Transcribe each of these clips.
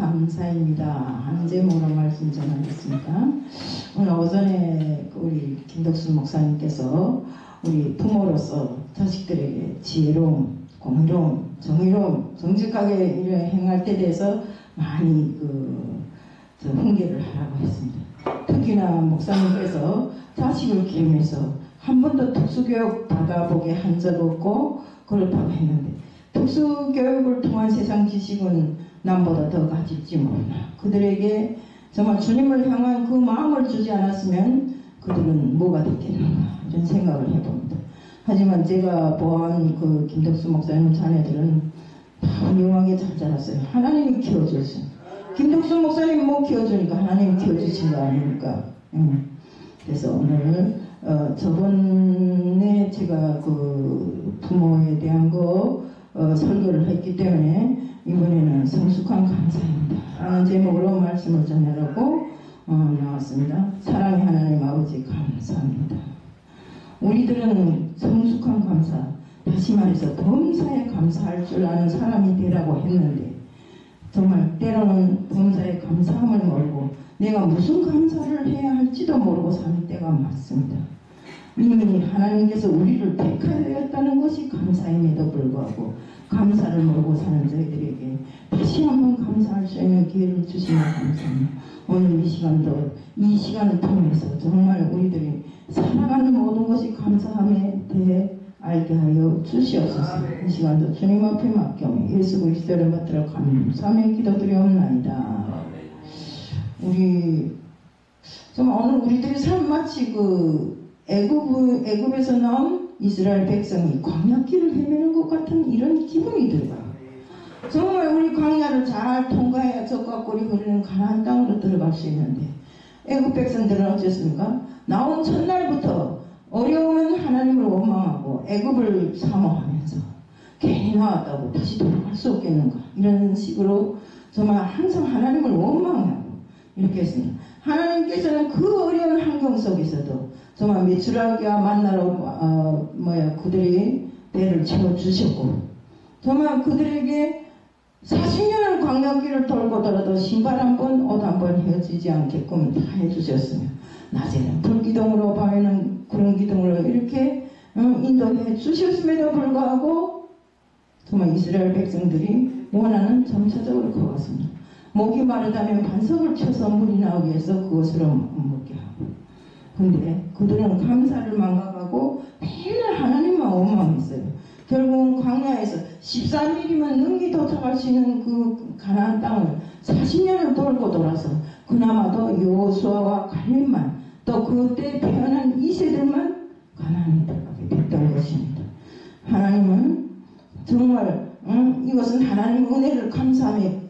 감사입니다 하는 제목으로 말씀 전하겠습니다. 오늘 오전에 우리 김덕순 목사님께서 우리 부모로서 자식들에게 지혜로움, 공의로움, 정의로움, 정직하게 일을 행할 때 대해서 많이 훈계를 하라고 했습니다. 특히나 목사님께서 자식을 키우면서 한 번도 특수교육 받아보게 한 적 없고 그렇다고 했는데, 특수교육을 통한 세상 지식은 남보다 더 가질지 모르나 그들에게 정말 주님을 향한 그 마음을 주지 않았으면 그들은 뭐가 됐겠는가 이런 생각을 해봅니다. 하지만 제가 보아한 그 김덕수 목사님 자녀들은 다 훌륭하게 잘 자랐어요. 하나님이 키워줬어요. 김덕수 목사님 못 키워주니까 하나님이 키워주신 거 아닙니까? 그래서 오늘 저번에 제가 그 부모에 대한 설교를 했기 때문에 이번에는 성숙한 감사입니다 라는 제목으로 말씀을 전하려고 나왔습니다. 사랑의 하나님 아버지 감사합니다. 우리들은 성숙한 감사, 다시 말해서 범사에 감사할 줄 아는 사람이 되라고 했는데, 정말 때로는 범사에 감사함을 모르고 내가 무슨 감사를 해야 할지도 모르고 사는 때가 많습니다. 이미 하나님께서 우리를 택하였다는 것이 감사임에도 불구하고 감사를 모르고 사는 저희들에게 다시 한번 감사할 수 있는 기회를 주시면 감사합니다. 오늘 이 시간을 통해서 정말 우리들이 살아가는 모든 것이 감사함에 대해 알게 하여 주시옵소서. 이 시간도 주님 앞에 맡겨 예수 그리스도를 받들어 감사하며 기도드리옵나이다. 정말 오늘 우리들의 삶 마치 애굽에서 나온 이스라엘 백성이 광야길을 헤매는 것 같은 이런 기분이 들어요. 정말 우리 광야를 잘 통과해야 젖과 꿀이 흐르는 가나안 땅으로 들어갈 수 있는데, 애굽 백성들은 어쨌습니까? 나온 첫날부터 어려우면 하나님을 원망하고 애굽을 사모하면서 괜히 나왔다고 다시 돌아갈 수 없겠는가 이런 식으로 정말 항상 하나님을 원망하고 이렇게 했습니다. 하나님께서는 그 어려운 환경 속에서도 정말 메추라기와 만나러 그들이 배를 채워주셨고, 정말 그들에게 40년을 광야길을 돌고더라도 신발 한 번, 옷 한 번 헤어지지 않게끔 다 해주셨으며, 낮에는 불기둥으로 밤에는 구름 기둥으로 이렇게 인도해 주셨음에도 불구하고 정말 이스라엘 백성들이 원하는 점차적으로 커갔습니다. 목이 마르다면 반석을 쳐서 물이 나오기 위해서 그것으로 먹게 하고, 근데 그들은 감사를 망각하고 맨날 하나님만 원망했어요. 결국은 광야에서 13일이면 능히 도착할 수 있는 그 가나안 땅을 40년을 돌고 돌아서 그나마도 여호수아와 갈렙만, 또 그때 태어난 2세들만 가나안에 들어가게 됐던 것입니다. 하나님은 정말 이것은 하나님의 은혜를 감사하며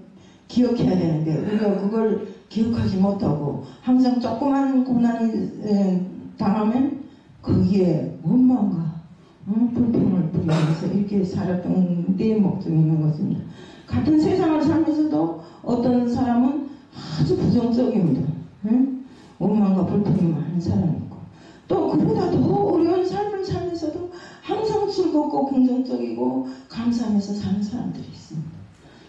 기억해야 되는데, 우리가 그걸 기억하지 못하고 항상 조그만 고난이 당하면 거기에 원망과 불평을 부리면서 이렇게 살았던 내 목적이 있는 것입니다. 같은 세상을 살면서도 어떤 사람은 아주 부정적입니다. 원망과 불평이 많은 사람이 있고, 또 그보다 더 어려운 삶을 살면서도 항상 즐겁고 긍정적이고 감사하면서 사는 사람들이 있습니다.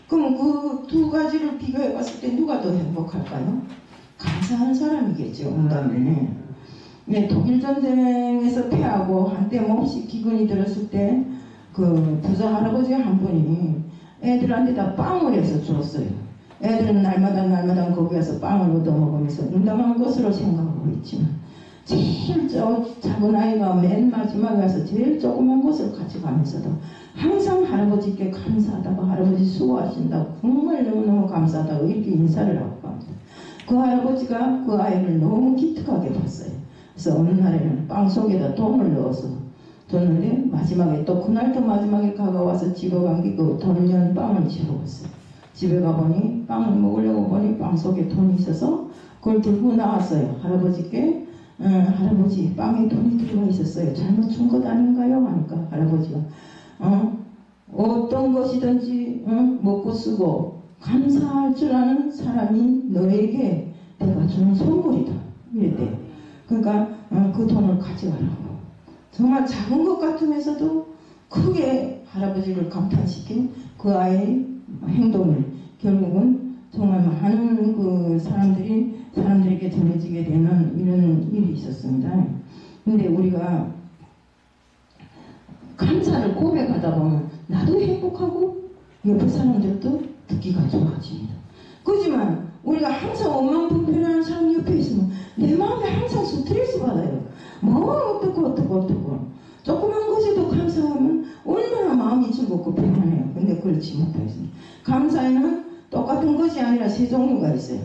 그럼 그 두 가지를 비교해 봤을 때 누가 더 행복할까요? 감사하는 사람이겠죠. 응답이네. 네, 독일 전쟁에서 패하고 한때 몹시 기근이 들었을 때 그 부자 할아버지 한 분이 애들한테 다 빵을 해서 줬어요. 애들은 날마다 거기 가서 빵을 얻어 먹으면서 응답한 것으로 생각하고 있지만, 제일 작은 아이가 맨 마지막에 와서 제일 조그만 것을 가져가면서도 항상 할아버지께 감사하다고, 할아버지 수고하신다고, 정말 너무너무 감사하다고 이렇게 인사를 하고 갑니다. 그 할아버지가 그 아이를 너무 기특하게 봤어요. 그래서 어느 날에는 빵 속에다 돈을 넣어서 줬는데, 마지막에 또 그날도 마지막에 가까워서 집에 간 게 그 돈 연 빵을 집어왔어요. 집에 가보니 빵을 먹으려고 보니 빵 속에 돈이 있어서 그걸 들고 나왔어요. 할아버지께. 할아버지, 빵에 돈이 들어가 있었어요. 잘못 준 것 아닌가요? 하니까 할아버지가 어떤 것이든지 먹고 쓰고 감사할 줄 아는 사람이 너에게 내가 주는 선물이다 이랬대요. 그러니까 그 돈을 가져가라고. 정말 작은 것 같으면서도 크게 할아버지를 감탄시킨 그 아이의 행동을 결국은 정말 많은 그 사람들에게 전해지게 되는 이런 일이 있었습니다. 근데 우리가 감사를 고백하다 보면 나도 행복하고 옆에 사람들도 듣기가 좋아집니다. 그렇지만 우리가 항상 원망불평하는 사람 옆에 있으면 내 마음에 항상 스트레스 받아요. 뭐 어떻고 조그만 것에도 감사하면 얼마나 마음이 즐겁고 평안해요. 근데 그렇지 못하겠습니다. 감사에는 똑같은 것이 아니라 세 종류가 있어요.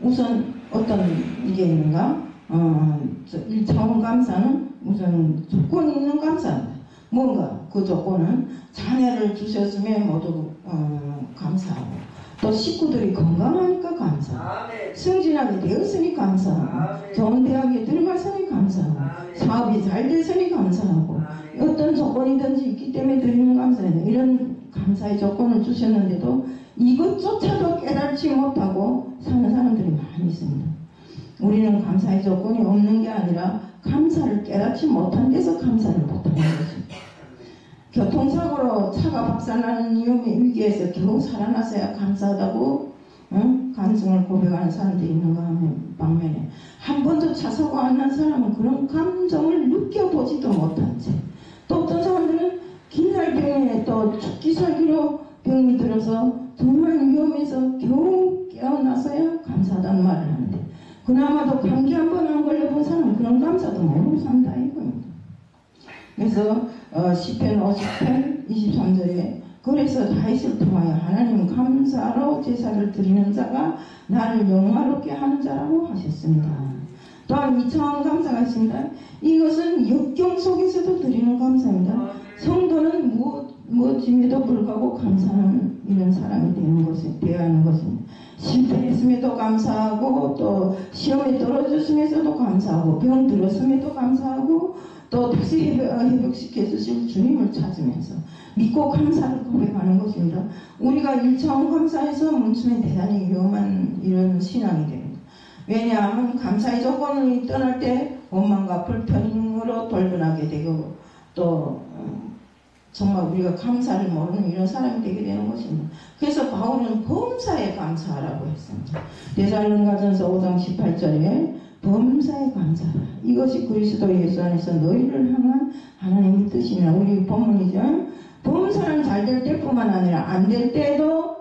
우선 어떤 이게 있는가? 1차원 감사는 우선 조건이 있는 감사입니다. 뭔가 그 조건은 자녀를 주셨음에 모두 감사하고, 또 식구들이 건강하니까 감사하고, 승진하게 되었으니 감사하고, 좋은 대학에 들어갔으니 감사하고, 사업이 잘 됐으니 감사하고, 어떤 조건이든지 있기 때문에 드리는 감사예요. 이런 감사의 조건을 주셨는데도 이것조차도 깨닫지 못하고 사는 사람들이 많이 있습니다. 우리는 감사의 조건이 없는 게 아니라 감사를 깨닫지 못한 데서 감사를 못하는 것입니다. 교통사고로 차가 박살나는 위기에서 겨우 살아났어야 감사하다고 감성을 고백하는 사람들이 있는가 하면 반면에 한 번도 차 사고 안 난 사람은 그런 감정을 느껴보지도 못한 채, 또 어떤 사람들은 긴날 병에 또 죽기 살기로 병이 들어서 정말 위험해서 겨우 깨어나서야 감사하다는 말을 하는데, 그나마도 감기 한 번 안 걸려본 사람은 그런 감사도 모르고 산다 이겁니다. 그래서 시편 50편 23절에 그래서 다윗을 통하여 하나님 감사로 제사를 드리는 자가 나를 영화롭게 하는 자라고 하셨습니다. 또한 2차원 감사가 있습니다. 이것은 역경 속에서도 드리는 감사입니다. 성도는 무엇임에도 불구하고 감사하는 이런 사람이 되어야 하는 것입니다. 실패했음에도 감사하고, 또 시험에 떨어졌음에도 감사하고, 병 들었음에도 감사하고, 또 다시 회복시켜 주실 주님을 찾으면서 믿고 감사를 고백하는 것입니다. 우리가 1차원 감사에서 멈추면 대단히 위험한 이런 신앙이 됩니다. 왜냐하면 감사의 조건을 떠날 때 원망과 불평으로 돌변하게 되고, 또 정말 우리가 감사를 모르는 이런 사람이 되게 되는 것입니다. 그래서 바울은 범사에 감사하라고 했습니다. 데살로니가전서 5장 18절에 범사에 감사하라. 이것이 그리스도 예수 안에서 너희를 향한 하나님의 뜻이냐. 우리 본문이죠. 범사는 잘 될 때뿐만 아니라 안 될 때도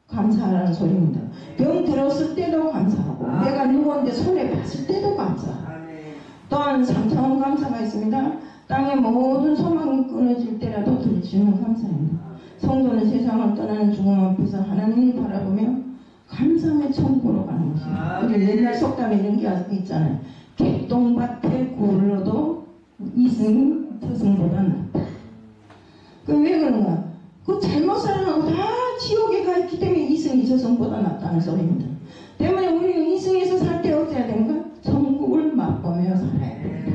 감사하라는 소리입니다. 병 들었을 때도 감사하고, 내가 누구한테 손해봤을 때도 감사하고, 또한 3차원 감사가 있습니다. 땅의 모든 소망이 끊어질 때라도 들주는 감사입니다. 성도는 세상을 떠나는 죽음 앞에서 하나님을 바라보며 감사의 천국으로 가는 것입니다. 우리 옛날 속담에 이런 게 있잖아요. 개똥밭에 굴러도 이승이 저승보다 낫다. 그 왜 그런가? 그 잘못 살아가고 다 지옥에 가 있기 때문에 이승이 저승보다 낫다는 소리입니다. 때문에 우리는 이승에서 살 때 어때야 되는가? 천국을 맛보며 살아야 됩니다.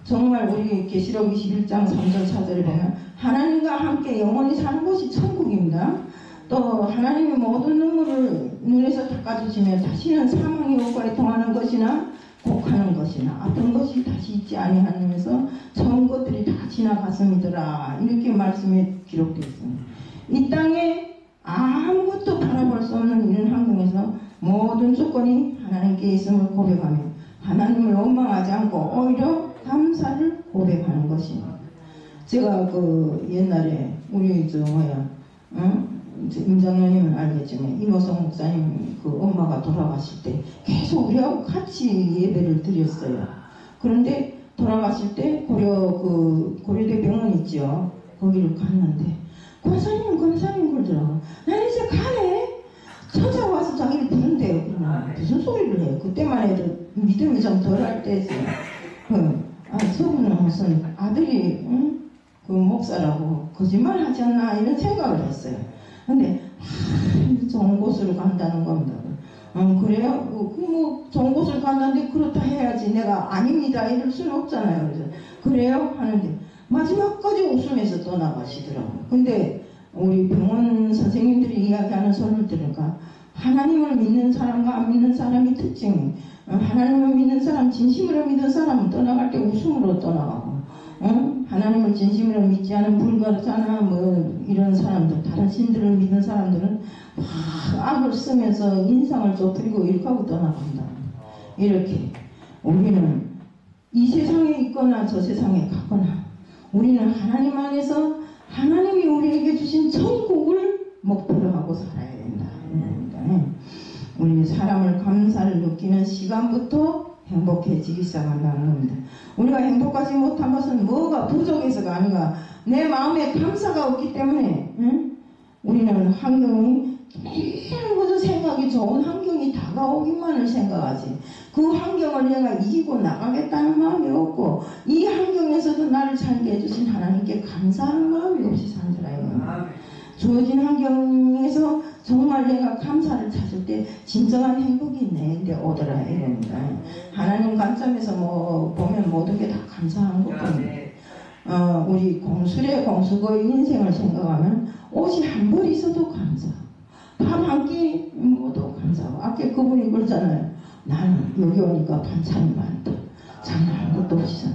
정말 우리 계시록 21장 3절 4절에 보면 하나님과 함께 영원히 사는 곳이 천국입니다. 또 하나님이 모든 눈물을 눈에서 닦아주시며 다시는 사망의 요구에 통하는 것이나 곡하는 것이나 아픈 것이 다시 있지 아니하면서 좋은 것들이 다 지나갔음이더라. 이렇게 말씀이 기록되어 있습니다. 이 땅에 아무것도 바라볼 수 없는 이런 환경에서 모든 조건이 하나님께 있음을 고백하며 하나님을 원망하지 않고 오히려 감사를 고백하는 것입니다. 제가 그 옛날에 우리 임장로님은 알겠지만 이모성 목사님 그 엄마가 돌아가실 때 계속 우리하고 같이 예배를 드렸어요. 그런데 돌아가실 때 고려대 병원 있죠. 거기를 갔는데 권사님 그러더라고. 난 이제 가네. 찾아와서 자기를 부른대요. 무슨 소리를 해요. 그때만 해도 믿음이 좀 덜할 때지. 저분은 무슨 아들이 그 목사라고 거짓말 하지 않나 이런 생각을 했어요. 근데 좋은 곳으로 간다는 겁니다. 그래요? 뭐 좋은 곳을 갔는데 그렇다 해야지 내가 아닙니다 이럴 수는 없잖아요. 그래서 그래요? 하는데 마지막까지 웃으면서 떠나가시더라고요. 근데 우리 병원 선생님들이 이야기하는 소리를 들으니까 하나님을 믿는 사람과 안 믿는 사람이 특징이 하나님을 믿는 사람, 진심으로 믿는 사람은 떠나갈 때 웃음으로 떠나가고 하나님을 진심으로 믿지 않은 불가르자나 뭐 이런 사람들, 다른 신들을 믿는 사람들은 막 악을 쓰면서 인상을 좁히고 이렇게 하고 떠나간다. 이렇게 우리는 이 세상에 있거나 저 세상에 가거나 우리는 하나님 안에서 하나님이 우리에게 주신 천국을 목표로 하고 살아야 된다. 우리 사람을 감사를 느끼는 시간부터 행복해지기 시작한다는 겁니다. 우리가 행복하지 못한 것은 뭐가 부족해서가 아니라 내 마음에 감사가 없기 때문에 우리는 환경이 그저 생각이 좋은 환경이 다가오기만을 생각하지 그 환경을 내가 이기고 나가겠다는 마음이 없고 이 환경에서도 나를 살게 해주신 하나님께 감사하는 마음이 없이 산다라 이겁니다. 주어진 환경에서 정말 내가 감사를 찾을 때 진정한 행복이 내게 오더라 이겁니다. 하나님 관점에서 뭐 보면 모든 게 다 감사한 것뿐입니다. 우리 공수의 인생을 생각하면 옷이 한 벌 있어도 감사, 밥 한 끼 먹어도 감사하고 아까 그분이 그러잖아요. 나는 여기 오니까 반찬이 많다. 자는 아무것도 없이 사.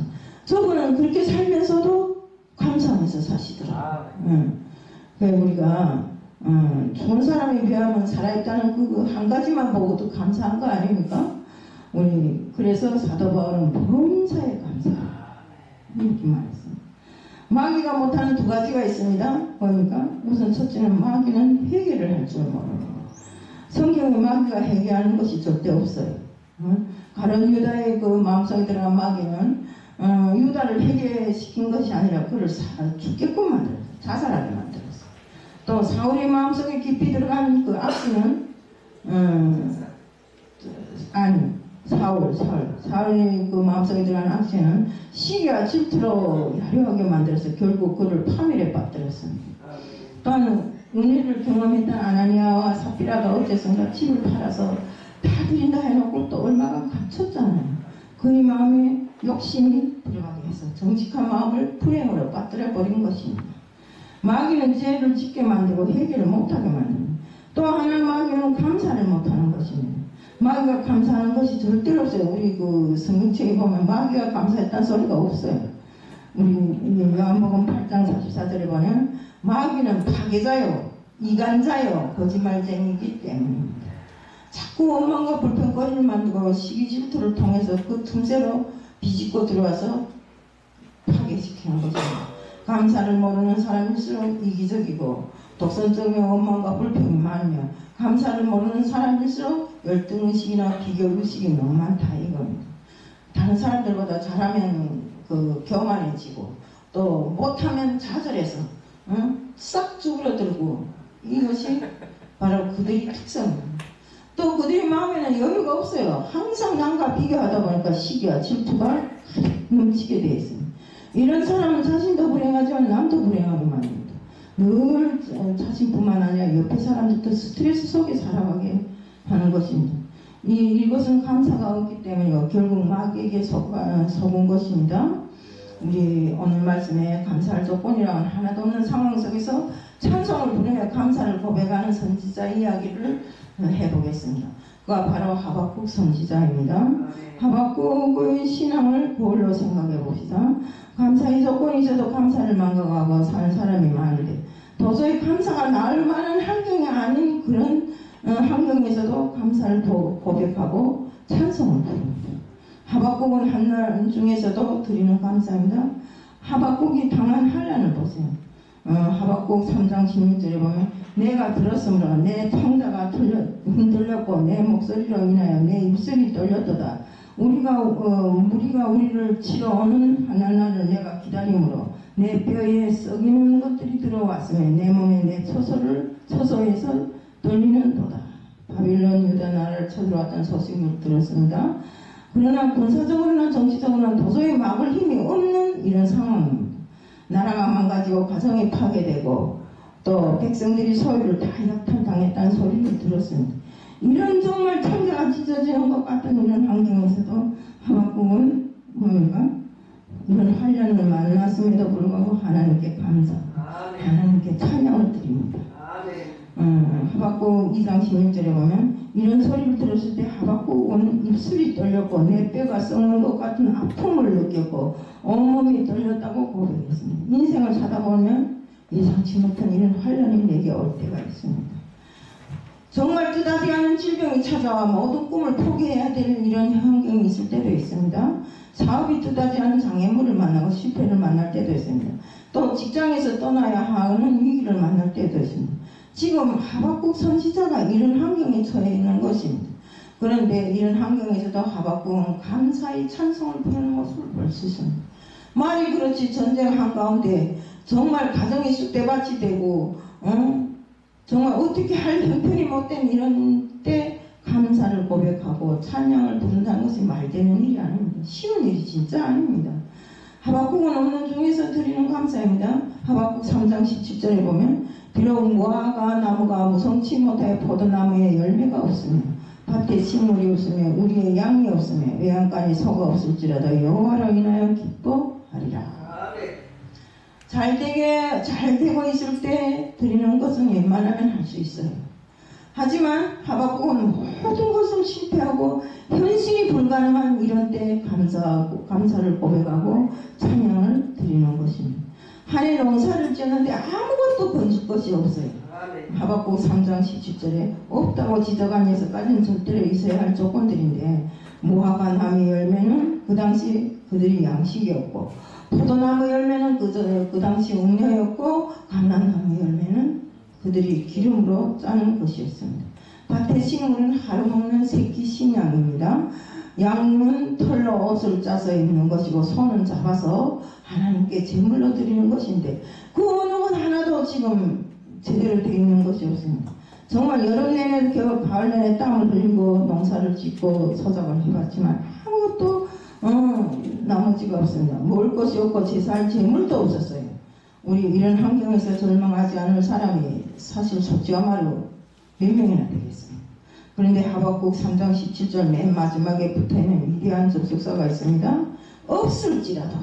저분은 그렇게 살면서도 감사하면서 사시더라. 우리가 좋은 사람에 비하면 살아있다는 그 한 가지만 보고도 감사한 거 아닙니까? 우리 그래서 사도 바울은 범사에 감사 이렇게 말했습니다. 마귀가 못하는 두 가지가 있습니다. 뭡니까? 우선 첫째는 마귀는 회개를 할 줄 모릅니다. 성경에 마귀가 회개하는 것이 절대 없어요. 가룟 유다의 그 마음속에 들어간 마귀는 유다를 회개시킨 것이 아니라 그를 죽게끔 만들었어요. 자살하게 만들었어요. 또 사울의 마음속에 깊이 들어간 그 악기는 사울의 그 마음속에 들어간 악기는 시기와 질투로 야려하게 만들어서 결국 그를 파멸에 빠뜨렸습니다. 또한 은혜를 경험했던 아나니아와 삽비라가 어째선가 집을 팔아서 다 드린다 해놓고 또 얼마가 감췄잖아요. 그의 마음에 욕심이 들어가게 해서 정직한 마음을 불행으로 빠뜨려 버린 것입니다. 마귀는 죄를 짓게 만들고 회개를 못하게 만듭니다. 또 하나 마귀는 감사를 못하는 것입니다. 마귀가 감사하는 것이 절대로 없어요. 우리 그 성경책에 보면 마귀가 감사했다는 소리가 없어요. 우리 요한복음 8장 44절에 보면 마귀는 파괴자요, 이간자요, 거짓말쟁이이기 때문입니다. 자꾸 원망과 불평거리를 만들고 시기 질투를 통해서 그 틈새로 비집고 들어와서 파괴시키는 것입니다. 감사를 모르는 사람일수록 이기적이고 독선적인 원망과 불평이 많으며 감사를 모르는 사람일수록 열등의식이나 비교의식이 너무 많다 이겁니다. 다른 사람들보다 잘하면 그 교만해지고 또 못하면 좌절해서 싹 쭈그러들고 이것이 바로 그들의 특성입니다. 또 그들의 마음에는 여유가 없어요. 항상 남과 비교하다 보니까 시기와 질투가 넘치게 되어 있습니다. 이런 사람은 자신도 불행하지만 남도 불행하게 만듭니다. 늘 자신뿐만 아니라 옆에 사람들도 스트레스 속에 살아가게 하는 것입니다. 이것은 감사가 없기 때문이고 결국 마귀에게 속은 것입니다. 우리 오늘 말씀에 감사할 조건이라는 하나도 없는 상황 속에서 찬송을 부르며 감사를 고백하는 선지자 이야기를 해보겠습니다. 그가 바로 하박국 선지자입니다. 하박국의 신앙을 거울로 생각해 봅시다. 감사의 조건이 있어도 감사를 망각하고 사는 사람이 많은데 도저히 감사가 나을 만한 환경이 아닌 그런 환경에서도 감사를 고백하고 찬송을 부릅니다. 하박국은 한날 중에서도 드리는 감사입니다. 하박국이 당한 환난을 보세요. 하박국 3장 16절에 보면 내가 들었으므로 내 창자가 흔들렸고 내 목소리로 인하여 내 입술이 떨렸도다. 무리가 우리를 치러 오는 하나날을 내가 기다림으로 내 뼈에 썩이는 것들이 들어왔으며 내 몸에 내 처소에서 떨리는도다. 바빌론 유다 나라를 쳐들어왔다는 소식을 들었습니다. 그러나 군사적으로나 정치적으로나 도저히 막을 힘이 없는 이런 상황입니다. 나라가 망가지고 가정이 파괴되고 또 백성들이 소유를 다 약탈당했다는 소리를 들었습니다. 이런 정말 천재가 찢어지는 것 같은 이런 환경에서도 하박국은 뭡니까? 이런 환난을 만났음에도 불구하고 하나님께 감사, 하나님께 찬양을 드립니다. 하박국 2장 16절에 보면 이런 소리를 들었을 때 하박국은 입술이 떨렸고 내 뼈가 썩는 것 같은 아픔을 느꼈고 온몸이 떨렸다고 고백했습니다. 인생을 사다 보면 예상치 못한 이런 환란이 내게 올 때가 있습니다. 정말 뜻하지 않은 질병이 찾아와 모든 꿈을 포기해야 되는 이런 환경이 있을 때도 있습니다. 사업이 뜻하지 않은 장애물을 만나고 실패를 만날 때도 있습니다. 또 직장에서 떠나야 하는 위기를 만날 때도 있습니다. 지금 하박국 선지자가 이런 환경에 처해 있는 것입니다. 그런데 이런 환경에서도 하박국은 감사의 찬송을 부르는 모습을 볼 수 있습니다. 말이 그렇지 전쟁 한가운데 정말 가정이 쑥대밭이 되고 정말 어떻게 할 형편이 못된 이런 때 감사를 고백하고 찬양을 부른다는 것이 말되는 일이 아닙니다. 쉬운 일이 진짜 아닙니다. 하박국은 없는 중에서 드리는 감사입니다. 하박국 3장 17절에 보면 비록 무화과 나무가 무성치 못하여 포도나무에 열매가 없으며 밭에 식물이 없으며 우리의 양이 없으며 외양간에 소가 없을지라도 여호와로 인하여 기뻐하리라. 잘 되고 있을 때 드리는 것은 웬만하면 할 수 있어요. 하지만 하박국은 모든 것을 실패하고 현실이 불가능한 이런 때 감사를 고백하고 찬양을 드리는 것입니다. 한 해 농사를 지었는데 아무것도 건질 것이 없어요. 하박국 3장 17절에 없다고 지적한 녀석까지는 절대로 있어야 할 조건들인데 무화과 나무의 열매는 그 당시 그들이 양식이었고 포도나무 열매는 그 당시 음료였고 감람나무 열매는 그들이 기름으로 짜는 것이었습니다. 밭의 식물은 하루 먹는 새끼 신양입니다. 양은 털로 옷을 짜서 입는 것이고 소는 잡아서 하나님께 제물로 드리는 것인데 그 어느 것 하나도 지금 제대로 되어 있는 것이 없습니다. 정말 여름 내내 겨울 가을 내내 땀을 흘리고 농사를 짓고 소작을 해봤지만 아무것도 나머지가 없습니다. 먹을 것이 없고 제사할 제물도 없었어요. 우리 이런 환경에서 절망하지 않을 사람이 사실 속지와 말로 몇 명이나 되겠습니다. 그런데 하박국 3장 17절 맨 마지막에 붙어있는 위대한 접속사가 있습니다. 없을지라도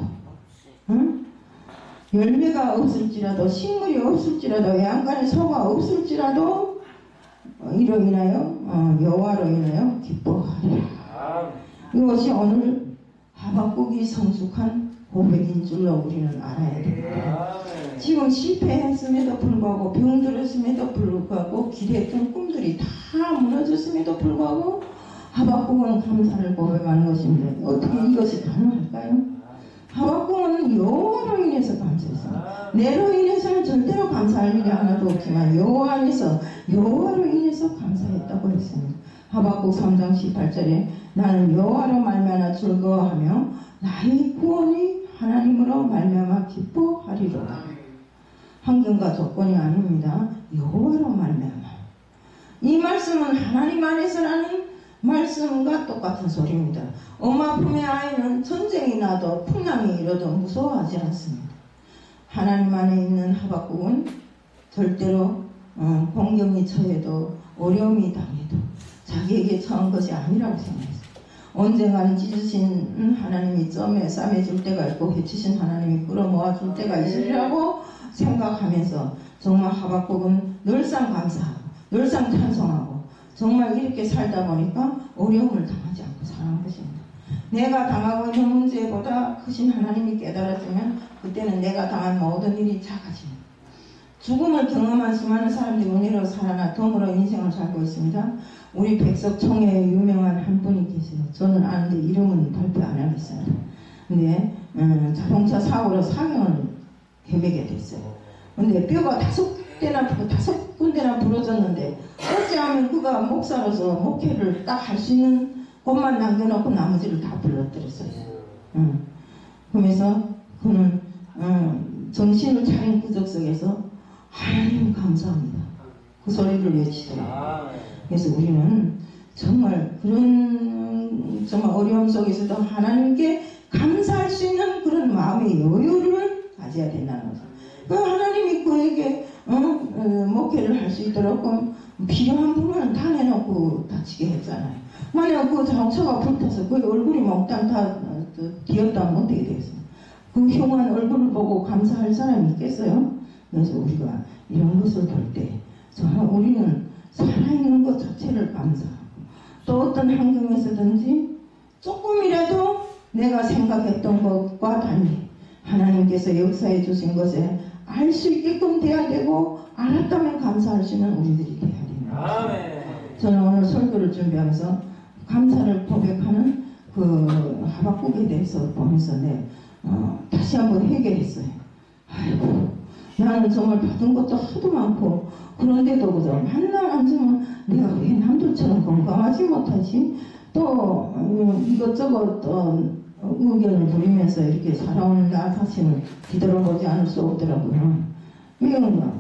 열매가 없을지라도 식물이 없을지라도 외양간에 소가 없을지라도 이로 인하여 여호와로 인하여 기뻐하리라. 이것이 오늘 하박국이 성숙한 고백인 줄로 우리는 알아야 됩니다. 지금 실패했음에도 불구하고 병들었음에도 불구하고 기대했던 꿈들이 다 무너졌음에도 불구하고 하박국은 감사를 고백하는 것입니다. 어떻게 이것이 가능할까요? 하박국은 여호와로 인해서 감사했습니다. 내로 인해서는 절대로 감사할 일이 하나도 없지만 여호와 안에서 여호와로 인해서 감사했다고 했습니다. 하박국 3장 18절에 나는 여호와로 말미암아 즐거워하며 나의 구원이 하나님으로 말미암아 기뻐하리로다. 환경과 조건이 아닙니다. 여호와로 말미암아. 이 말씀은 하나님 안에서라는 말씀과 똑같은 소리입니다. 엄마 품의 아이는 전쟁이 나도 풍랑이 일어도 무서워하지 않습니다. 하나님 안에 있는 하박국은 절대로 공경이 처해도 어려움이 당해도 자기에게 처한 것이 아니라고 생각했습니다. 언젠가는 찢으신 하나님이 쌈에 줄 때가 있고 해치신 하나님이 끌어모아 줄 때가 있으리라고 생각하면서 정말 하박국은 늘상 감사하고 늘상 찬송하고 정말 이렇게 살다 보니까 어려움을 당하지 않고 사는 것입니다. 내가 당하고 있는 문제보다 크신 하나님이 깨달아주면 그때는 내가 당한 모든 일이 작아집니다. 죽음을 경험한 수많은 사람들이 은혜로 살아나 덤으로 인생을 살고 있습니다. 우리 백석총회에 유명한 한 분이 계세요. 저는 아는데 이름은 발표 안 하겠습니다. 근데 자동차 사고로 사경을 헤매게 됐어요. 근데 뼈가 5군데나 부러졌는데 어찌하면 그가 목사로서 목회를 딱 할 수 있는 것만 남겨놓고 나머지를 다 불러들였어요. 그러면서 그는 정신을 차린 구적 속에서 하나님 감사합니다. 그 소리를 외치더라고요. 그래서 우리는 정말 그런 정말 어려움 속에서도 하나님께 감사할 수 있는 그런 마음의 여유를 가져야 된다는 거죠. 그 하나님이 그에게 목회를 할 수 있도록 필요한 부분은 다 내놓고 다치게 했잖아요. 만약 그 자동차가 불타서 그 얼굴이 몽땅 다 뒤었다면 어떻게 되겠습니까? 그 흉한 얼굴을 보고 감사할 사람이 있겠어요? 그래서 우리가 이런 것을 볼 때 정말 우리는 살아있는 것 자체를 감사하고 또 어떤 환경에서든지 조금이라도 내가 생각했던 것과 달리 하나님께서 역사해 주신 것에 알 수 있게끔 돼야 되고 알았다면 감사할 수 있는 우리들이 돼야 됩니다. 아멘. 저는 오늘 설교를 준비하면서 감사를 고백하는 그 하박국에 대해서 보면서 다시 한번 회개했어요. 아이고 나는 정말 받은 것도 하도 많고 그런데도 그저 만날 앉으면 내가 왜 남들처럼 건강하지 못하지? 또 이것저것 또 의견을 부리면서 이렇게 살아오는 나 자신을 뒤돌아보지 않을 수 없더라고요. 왜인가?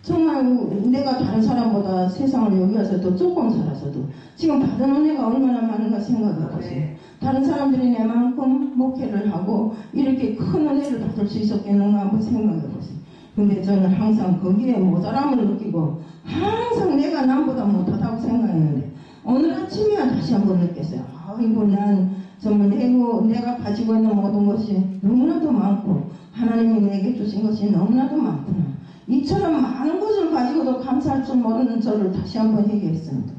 정말 내가 다른 사람보다 세상을 여기 와서도 조금 살아서도 지금 받은 은혜가 얼마나 많은가 생각해 보세요. 다른 사람들이 내만큼 목회를 하고 이렇게 큰 은혜를 받을 수 있었겠는가 한번 생각해 보세요. 근데 저는 항상 거기에 모자람을 느끼고 항상 내가 남보다 못하다고 생각했는데 오늘 아침에야 다시 한번 느꼈어요. 아이고 난 정말 내가 가지고 있는 모든 것이 너무나도 많고 하나님이 내게 주신 것이 너무나도 많구나. 이처럼 많은 것을 가지고도 감사할 줄 모르는 저를 다시 한번 얘기했습니다.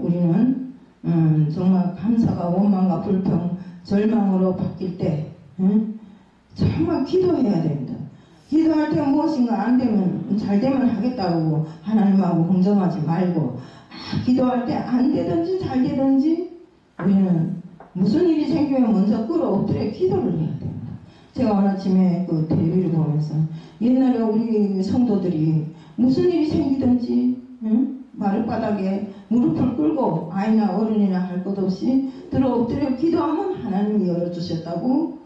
우리는 정말 감사가 원망과 불평, 절망으로 바뀔 때 정말 기도해야 됩니다. 기도할 때 무엇인가 안 되면 잘 되면 하겠다고 하나님하고 공정하지 말고 기도할 때 안 되든지 잘 되든지 우리는 무슨 일이 생기면 먼저 끌어엎드려 기도를 해야 됩니다. 제가 오늘 아침에 그 텔레비를 보면서 옛날에 우리 성도들이 무슨 일이 생기든지 마룻바닥에 무릎을 꿇고 아이나 어른이나 할 것 없이 들어 엎드려 기도하면 하나님이 열어주셨다고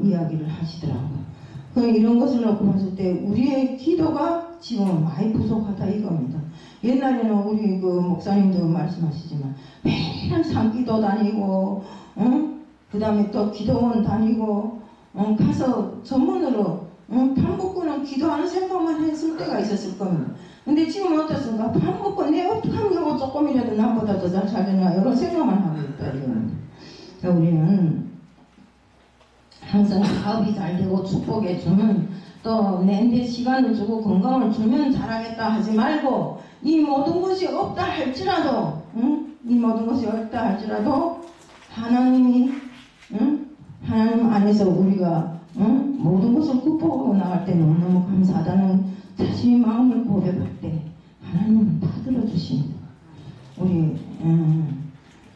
이야기를 하시더라고요. 이런 것을 놓고 봤을 때 우리의 기도가 지금 많이 부족하다 이겁니다. 옛날에는 우리 그 목사님도 말씀하시지만 매일 산기도 다니고 그 다음에 또 기도원 다니고 가서 전문으로 밥 먹고는 기도하는 생각만 했을 때가 있었을 겁니다. 근데 지금 어떻습니까? 밥 먹고 내 어떻게 하면 조금이라도 남보다 더 잘 살려나 이런 생각만 하고 있다 이거는. 우리는 항상 사업이 잘 되고 축복해 주면 또 내한테 시간을 주고 건강을 주면 잘하겠다 하지 말고 이 모든 것이 없다 할지라도 이 모든 것이 없다 할지라도 하나님이 하나님 안에서 우리가 모든 것을 극복하고 나갈 때 너무너무 감사하다는 자신의 마음을 고백할 때 하나님은 다 들어주십니다. 우리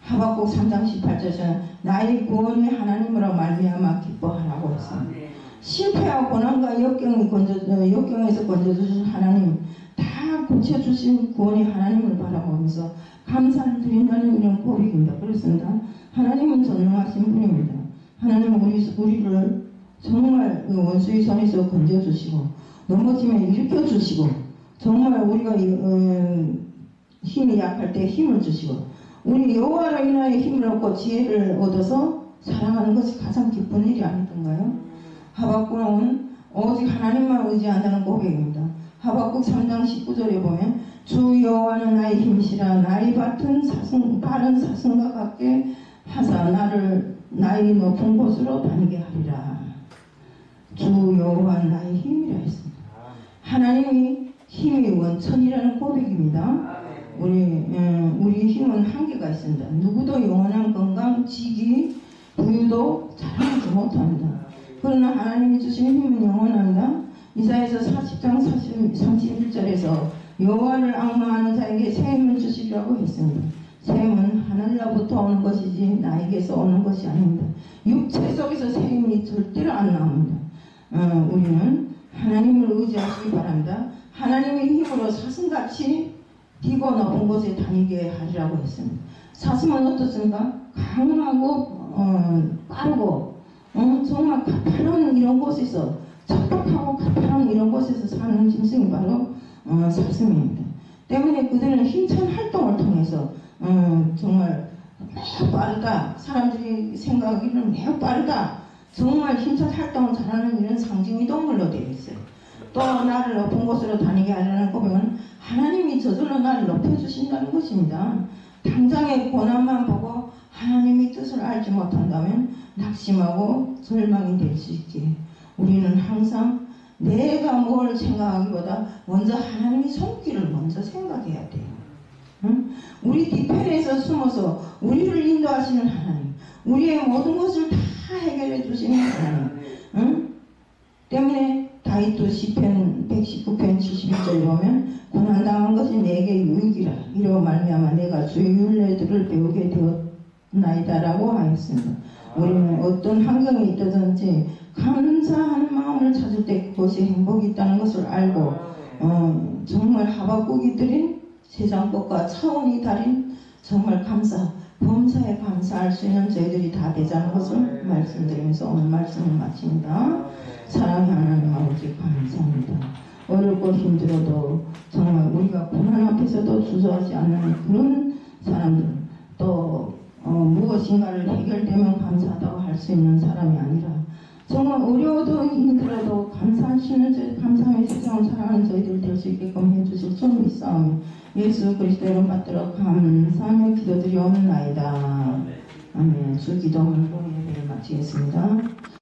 하박국 3장 18절에서 나의 구원이 하나님으로 말미암아 기뻐하라고 했습니다. 실패와 고난과 역경에서 건져주신 하나님 다 고쳐주신 구원이 하나님을 바라보면서 감사를 드린다는 이런 고백입니다. 그렇습니다. 하나님은 전능하신 분입니다. 하나님은 우리를 정말 원수의 손에서 건져주시고 넘어지면 일으켜주시고 정말 우리가 힘이 약할 때 힘을 주시고 우리 여호와로 인하여 힘을 얻고 지혜를 얻어서 사랑하는 것이 가장 기쁜 일이 아니던가요? 하박국은 오직 하나님만 의지한다는 고백입니다. 하박국 3장 19절에 보면 주 여호와는 나의 힘이시라 나의 바른 사슴과 같게 하사 나를 나의 높은 곳으로 다니게 하리라. 주 여호와는 나의 힘이라 했습니다. 하나님이 힘의 원천이라는 고백입니다. 우리 힘은 한계가 있습니다. 누구도 영원한 건강, 지기, 부유도 자랑하지 못합니다. 그러나 하나님이 주시는 힘은 영원합니다. 이사야서 40장 31절에서 여호와를 앙망하는 자에게 새 힘을 주시리라고 했습니다. 새 힘은 하늘로부터 오는 것이지 나에게서 오는 것이 아닙니다. 육체 속에서 새 힘이 절대로 안 나옵니다. 우리는 하나님을 의지하시기 바랍니다. 하나님의 힘으로 사슴같이 뛰고 높은 곳에 다니게 하리라고 했습니다. 사슴은 어떻습니까? 강하고 빠르고 정말 가파른 이런 곳에서 척박하고 가파른 이런 곳에서 사는 짐승이 바로 사슴입니다. 때문에 그들은 힘찬 활동을 통해서 정말 매우 빠르다. 사람들이 생각하기는 매우 빠르다. 정말 힘찬 활동을 잘하는 이런 상징이 동물로 되어 있어요. 또 나를 높은 곳으로 다니게 하려는 고백은 하나님이 저절로 나를 높여주신다는 것입니다. 당장의 고난만 보고 하나님의 뜻을 알지 못한다면 낙심하고 절망이 될 수 있기에 우리는 항상 내가 뭘 생각하기보다 먼저 하나님의 손길을 먼저 생각해야 돼요. 응? 우리 뒤편에서 숨어서 우리를 인도하시는 하나님, 우리의 모든 것을 다 해결해 주시는 하나님. 응? 때문에 다윗도 시편 119편 71절 보면 고난당한 것이 내게 유익이라 이러고 말미암아 내가 주의 율례들을 배우게 되었나이다라고 하였습니다. 우리는 어떤 환경에 있다든지 감사하는 마음을 찾을 때 그것이 행복이 있다는 것을 알고 정말 하박국이 드린 세상 것과 차원이 다른 정말 범사에 감사할 수 있는 저희들이 다 되자는 것을 말씀드리면서 오늘 말씀을 마칩니다. 사랑의 하나님 아버지 감사합니다. 어렵고 힘들어도 정말 우리가 고난 앞에서도 주저하지 않는 그런 사람들, 또 무엇인가를 해결되면 감사하다고 할 수 있는 사람이 아니라 정말 어려워도 힘들어도 감사하시는 감사의 세상을 살아가는 저희들 될 수 있게끔 해주실 줄 믿사오며 예수 그리스도 이름 받들어 감사하며 기도드리옵나이다. 아멘. 주 기도문으로 예배를 마치겠습니다.